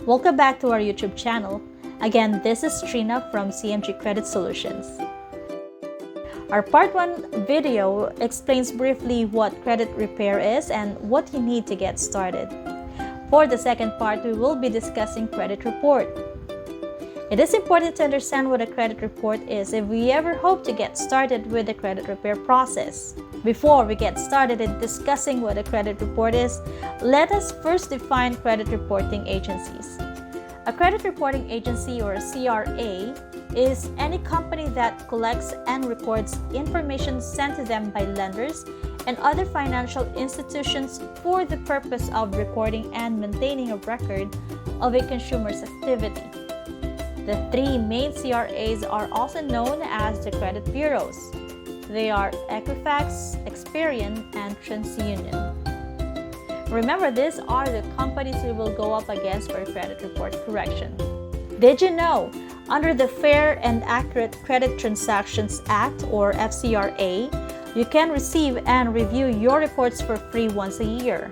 Welcome back to our YouTube channel. Again, this is Trina from CMG Credit Solutions. Our part 1 video explains briefly what credit repair is and what you need to get started. For the second part, we will be discussing credit report. It is important to understand what a credit report is if we ever hope to get started with the credit repair process. Before we get started in discussing what a credit report is, let us first define credit reporting agencies. A credit reporting agency, or CRA, is any company that collects and records information sent to them by lenders and other financial institutions for the purpose of recording and maintaining a record of a consumer's activity. The three main CRAs are also known as the credit bureaus. They are Equifax, Experian, and TransUnion. Remember, these are the companies we will go up against for credit report correction. Did you know, under the Fair and Accurate Credit Transactions Act, or FCRA, you can receive and review your reports for free once a year.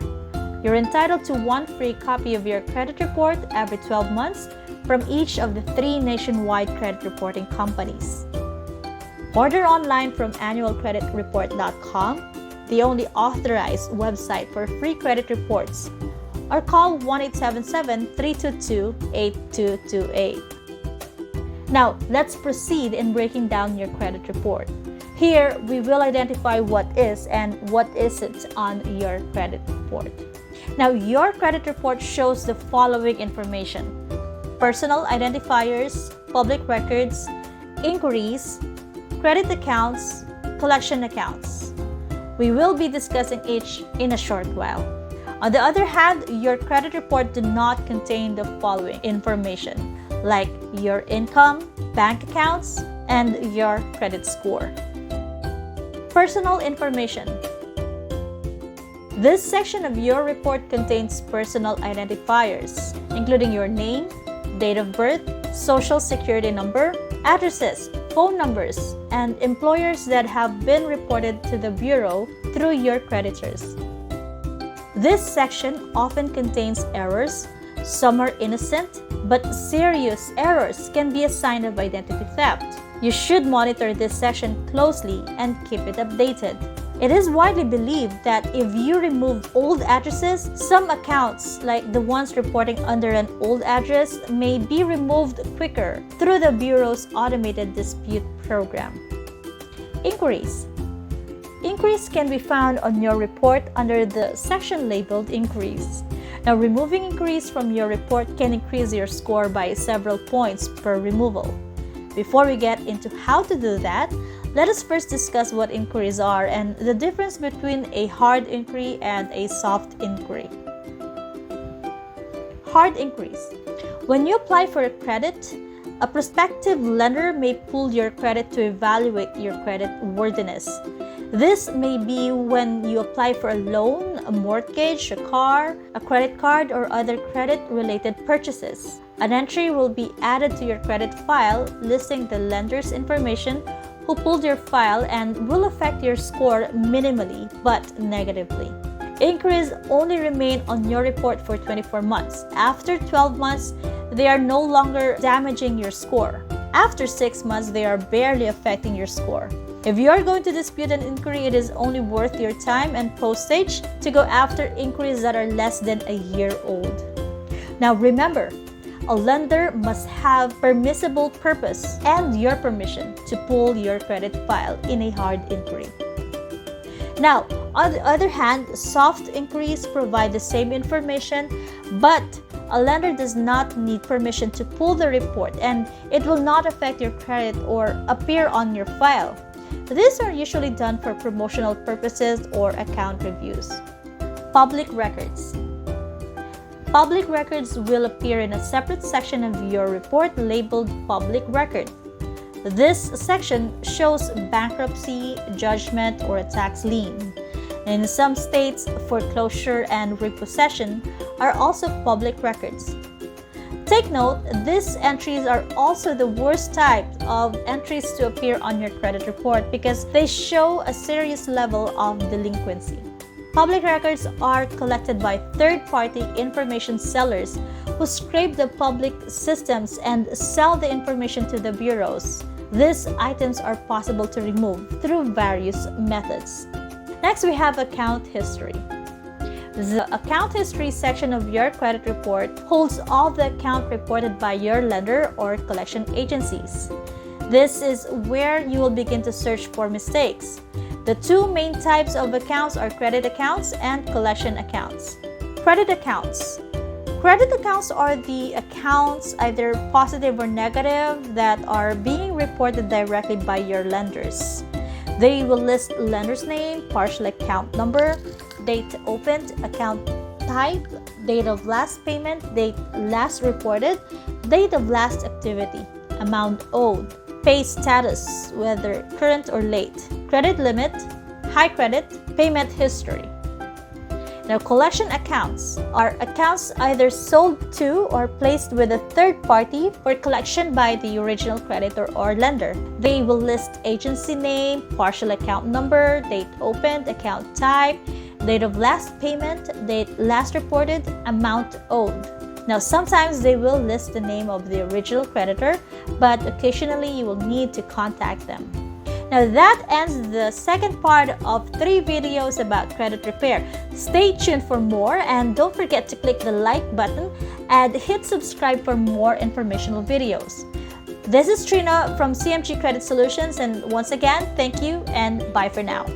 You're entitled to one free copy of your credit report every 12 months from each of the three nationwide credit reporting companies. Order online from annualcreditreport.com, the only authorized website for free credit reports, or call 1-877-322-8228. Now, let's proceed in breaking down your credit report. Here, we will identify what is and what isn't on your credit report. Now, your credit report shows the following information: personal identifiers, public records, inquiries, credit accounts, collection accounts. We will be discussing each in a short while. On the other hand, your credit report do not contain the following information, like your income, bank accounts, and your credit score. Personal information. This section of your report contains personal identifiers, including your name, date of birth, social security number, addresses, phone numbers, and employers that have been reported to the Bureau through your creditors. This section often contains errors. Some are innocent, but serious errors can be a sign of identity theft. You should monitor this section closely and keep it updated. It is widely believed that if you remove old addresses, some accounts, like the ones reporting under an old address, may be removed quicker through the Bureau's automated dispute program. Inquiries. Inquiries can be found on your report under the section labeled Inquiries. Now, removing inquiries from your report can increase your score by several points per removal. Before we get into how to do that, let us first discuss what inquiries are and the difference between a hard inquiry and a soft inquiry. Hard inquiries. When you apply for a credit, a prospective lender may pull your credit to evaluate your credit worthiness. This may be when you apply for a loan, a mortgage, a car, a credit card, or other credit-related purchases. An entry will be added to your credit file listing the lender's information, who pulled your file, and will affect your score minimally but negatively. Inquiries only remain on your report for 24 months. After 12 months, they are no longer damaging your score. After 6 months, they are barely affecting your score. If you are going to dispute an inquiry, it is only worth your time and postage to go after inquiries that are less than a year old. Now remember, a lender must have permissible purpose and your permission to pull your credit file in a hard inquiry. Now, on the other hand, soft inquiries provide the same information, but a lender does not need permission to pull the report, and it will not affect your credit or appear on your file. These are usually done for promotional purposes or account reviews. Public records. Public records will appear in a separate section of your report labeled Public Record. This section shows bankruptcy, judgment, or a tax lien. In some states, foreclosure and repossession are also public records. Take note, these entries are also the worst type of entries to appear on your credit report because they show a serious level of delinquency. Public records are collected by third-party information sellers who scrape the public systems and sell the information to the bureaus. These items are possible to remove through various methods. Next, we have account history. The account history section of your credit report holds all the accounts reported by your lender or collection agencies. This is where you will begin to search for mistakes. The two main types of accounts are credit accounts and collection accounts. Credit accounts. Credit accounts are the accounts, either positive or negative, that are being reported directly by your lenders. They will list lender's name, partial account number, date opened, account type, date of last payment, date last reported, date of last activity, amount owed, pay status, whether current or late, credit limit, high credit, payment history. Now, collection accounts are accounts either sold to or placed with a third party for collection by the original creditor or lender. They will list agency name, partial account number, date opened, account type, date of last payment, date last reported, amount owed. Now, sometimes they will list the name of the original creditor, but occasionally you will need to contact them. Now, that ends the second part of 3 videos about credit repair. Stay tuned for more, and don't forget to click the like button and hit subscribe for more informational videos. This is Trina from CMG Credit Solutions, and once again, thank you and bye for now.